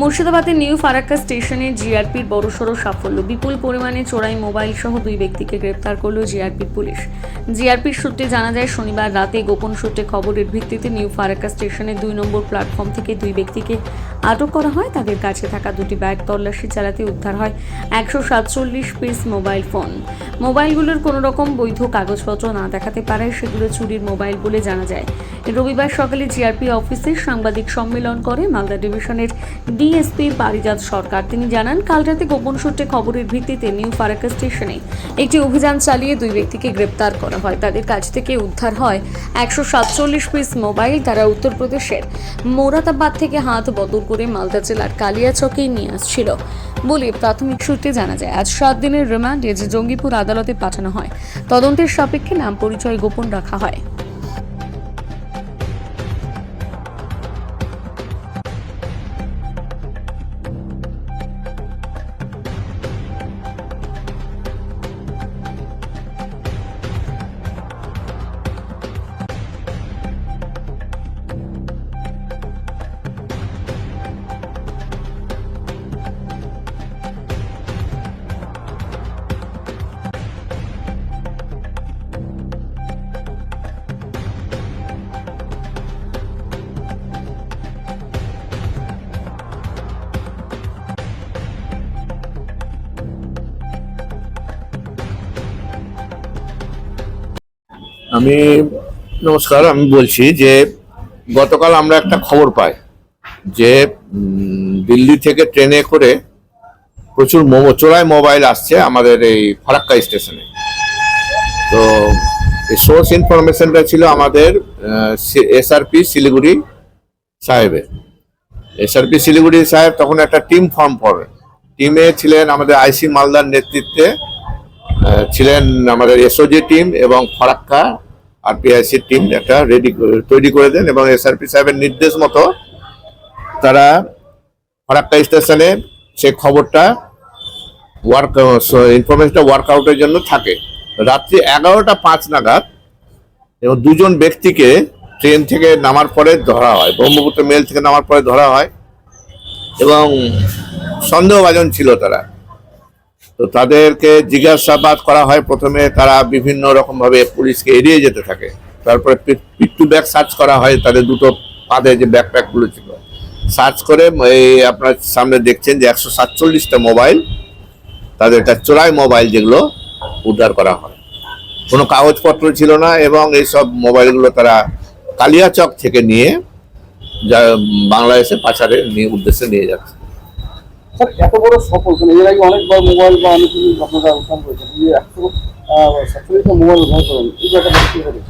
মুর্শিদাবাদের নিউ ফারাক্কা স্টেশনে জিআরপির বড়সড় সাফল্য। বিপুল পরিমাণে চোরাই মোবাইল সহ 2 ব্যক্তিকে গ্রেপ্তার করল জিআরপির পুলিশ। জিআরপির সূত্রে জানা যায়, শনিবার রাতে গোপন সূত্রে খবরের ভিত্তিতে নিউ ফারাক্কা স্টেশনের 2 নম্বর প্ল্যাটফর্ম থেকে 2 ব্যক্তিকে আটক করা হয়। তাদের কাছে থাকা 2টি ব্যাগ তল্লাশি চালাতে উদ্ধার হয় 147 পিস মোবাইল ফোন। মোবাইলগুলোর কোনো রকম বৈধ কাগজপত্র না দেখাতে পারায় সেগুলো চুরির মোবাইল বলে জানা যায়। রবিবার সকালে জিআরপি অফিসে সাংবাদিক সম্মেলন করে মালদা ডিভিশনের ডিএসপি পারিজাত সরকার। তিনি জানান, কাল রাতে গোপন সূত্রে খবরের ভিত্তিতে নিউ ফারাক্কা স্টেশনে একটি অভিযান চালিয়ে 2 ব্যক্তিকে গ্রেপ্তার করা হয়। তাদের কাছ থেকে উদ্ধার হয় 147 পিস মোবাইল। তারা উত্তরপ্রদেশের মোরাদাবাদ থেকে হাত বদল করে মালদা জেলার কালিয়াচকে নিয়ে আসছিল বলে প্রাথমিক সূত্রে জানা যায়। আজ 7 দিনের রিমান্ডে জঙ্গিপুর আদালতে পাঠানো হয়। তদন্তের সাপেক্ষে নাম পরিচয় গোপন রাখা হয়। নমস্কার, আমি বলছি যে গতকাল আমরা একটা খবর পাই যে দিল্লি থেকে ট্রেনে করে প্রচুর চোরাই মোবাইল আসছে আমাদের এই ফারাক্কা স্টেশনে। তো এই সোর্স ইনফরমেশনটা ছিল আমাদের এসআরপি শিলিগুড়ি সাহেবের। এসআরপি শিলিগুড়ি সাহেব তখন একটা টিম ফর্ম করেন। টিমে ছিলেন আমাদের আইসি মালদার নেতৃত্বে ছিলেন আমাদের এসওজি টিম এবং ফারাক্কা আরপিআইসির টিম একটা তৈরি করে দেন এবং এসআরপি সাহেবের নির্দেশ মতো তারা ফারাক্কা স্টেশনে সেই খবরটা ইনফরমেশনটা ওয়ার্কআউটের জন্য থাকে। রাত্রি 11:05 নাগাদ এবং 2 জন ব্যক্তিকে ট্রেন থেকে নামার পরে ধরা হয়, ব্রহ্মপুত্র মেল থেকে নামার পরে ধরা হয় এবং সন্দেহভাজন ছিল তারা। তো তাদেরকে জিজ্ঞাসাবাদ করা হয়। প্রথমে তারা বিভিন্ন রকমভাবে পুলিশকে এড়িয়ে যেতে থাকে। তারপরে পিক টু ব্যাগ সার্চ করা হয়, তাদের দুটো পাতে যে ব্যাকপ্যাকগুলো ছিল সার্চ করে এই আপনার সামনে দেখছেন যে 147টা মোবাইল, তাদের একটা চোরাই মোবাইল যেগুলো উদ্ধার করা হয়। কোনো কাগজপত্র ছিল না এবং এইসব মোবাইলগুলো তারা কালিয়াচক থেকে নিয়ে যা বাংলাদেশে পাচারের উদ্দেশ্যে নিয়ে যাচ্ছে। স্যার, এত বড় সফল এর আগে অনেকবার মোবাইল বা অনেক কিছু আপনারা উদ্ধার করেছেন, এই 147টা মোবাইল উদ্ধার করেন, এই জায়গাটা কি হবে?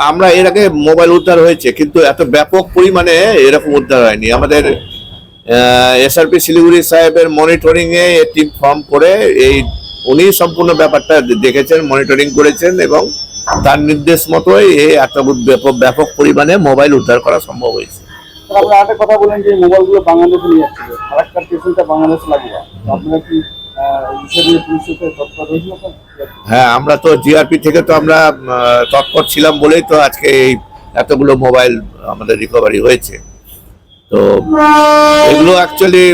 আমরা এর আগে মোবাইল উদ্ধার হয়েছে, কিন্তু এত ব্যাপক পরিমাণে এরকম উদ্ধার হয়নি। আমাদের এসআরপি শিলিগুড়ি সাহেবের মনিটরিং এ টিম ফর্ম করে উনি সম্পূর্ণ ব্যাপারটা দেখেছেন, মনিটরিং করেছেন এবং তার নির্দেশ মতোই এত ব্যাপক পরিমাণে মোবাইল উদ্ধার করা সম্ভব হয়েছে। আপনারা একটা কথা বলেন যে মোবাইলগুলো বাংলাদেশে নিয়ে যাচ্ছিল, ফারাক্কার স্টেশনটা বাংলাদেশে লাগবে, আপনারা কি হ্যাঁ, আমরা তো জিআরপি থেকে তো আমরা তৎপর ছিলাম বলেই তো আজকে এই এতগুলো মোবাইল আমাদের রিকভারি হয়েছে। তো এগুলো অ্যাকচুয়ালি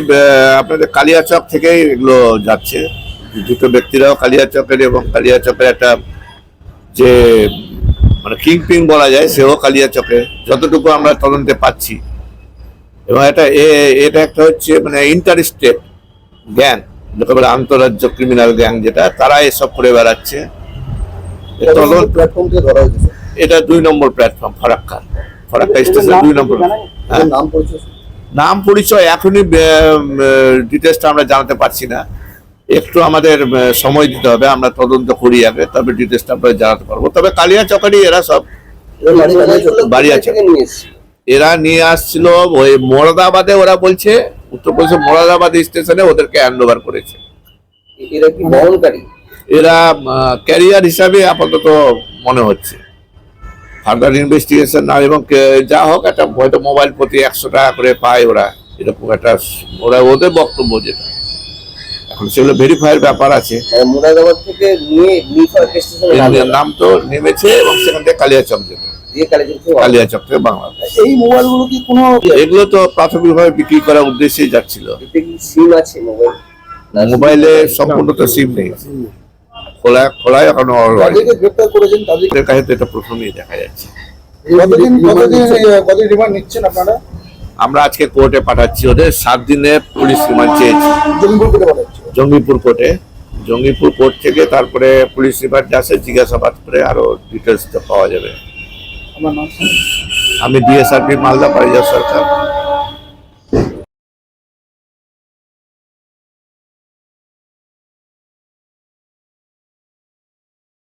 আপনাদের কালিয়াচক থেকেই এগুলো যাচ্ছে। দুটো ব্যক্তিরাও কালিয়াচকের এবং কালিয়াচকের একটা যে মানে কিংপিং বলা যায় সেও কালিয়াচকে, যতটুকু আমরা তদন্তে পাচ্ছি। এবং এটা একটা হচ্ছে মানে ইন্টার স্টেট গ্যাং, একেবারে আন্তঃরাজ্য ক্রিমিনাল গ্যাং, যেটা তারা এসব করে বেড়াচ্ছে। এটা 2 নম্বর প্ল্যাটফর্ম ফারাক্কা স্টেশন 2 নম্বর। নাম পরিচয় এখনই ডিটেলসটা আমরা জানাতে পারছি না, একটু আমাদের সময় দিতে হবে, আমরা তদন্ত করি আগে, তবে ডিটেলসটা আমরা জানাতে পারবো। তবে কালিয়াচকেরই এরা সব বাড়ি আছে, এরা নিয়ে আসছিল ওই মোরাদাবাদে। ওরা বলছে উত্তরপ্রদেশের মোরাদাবাদ স্টেশনে ওদেরকে হ্যান্ড ওভার করেছে। এরা কি বহনকারী? এরা ক্যারিয়ার হিসাবে আপাতত মনে হচ্ছে, ফার্দার ইনভেস্টিগেশন না। এবং যা হোক, একটা হয়তো মোবাইল প্রতি 100 টাকা করে পায় ওরা, এরকম একটা ওদের বক্তব্য, যেটা এখন সেগুলো ভেরিফাইয়ের ব্যাপার আছে। মুরাদাবাদ থেকে নিয়ে নাম তো নেমেছে এবং সেখান থেকে কালিয়াচক যেত। কালিয়াচক থেকে বাংলাদেশ। এই মোবাইলগুলো কি কোনো এগুলো তো প্রাথমিকভাবে বিক্রি করার উদ্দেশ্যেই যাচ্ছিল। সিম আছে মোবাইল, মোবাইলে সম্পূর্ণ তো সিম নেই, খোলায় এখনো যাদেরকে গ্রেপ্তার করেছেন তাদের ওদের কাছে তো এটা প্রথমেই দেখা যাচ্ছে। কতদিন রিমান্ড নিচ্ছেন আপনারা? আমরা আজকে কোর্টে পাঠাচ্ছি, ওদের 7 দিনে পুলিশ রিমান্ড চেয়েছি জঙ্গিপুর কোর্টে পাঠাচ্ছেন। জঙ্গিপুর কোর্টে। জঙ্গিপুর কোর্ট থেকে তারপরে পুলিশ রিমান্ড আসে, জিজ্ঞাসাবাদ করে আরো ডিটেলস পাওয়া যাবে। আমার নাম আমি ডিএসআরপি মালদা পারিজাত সরকার।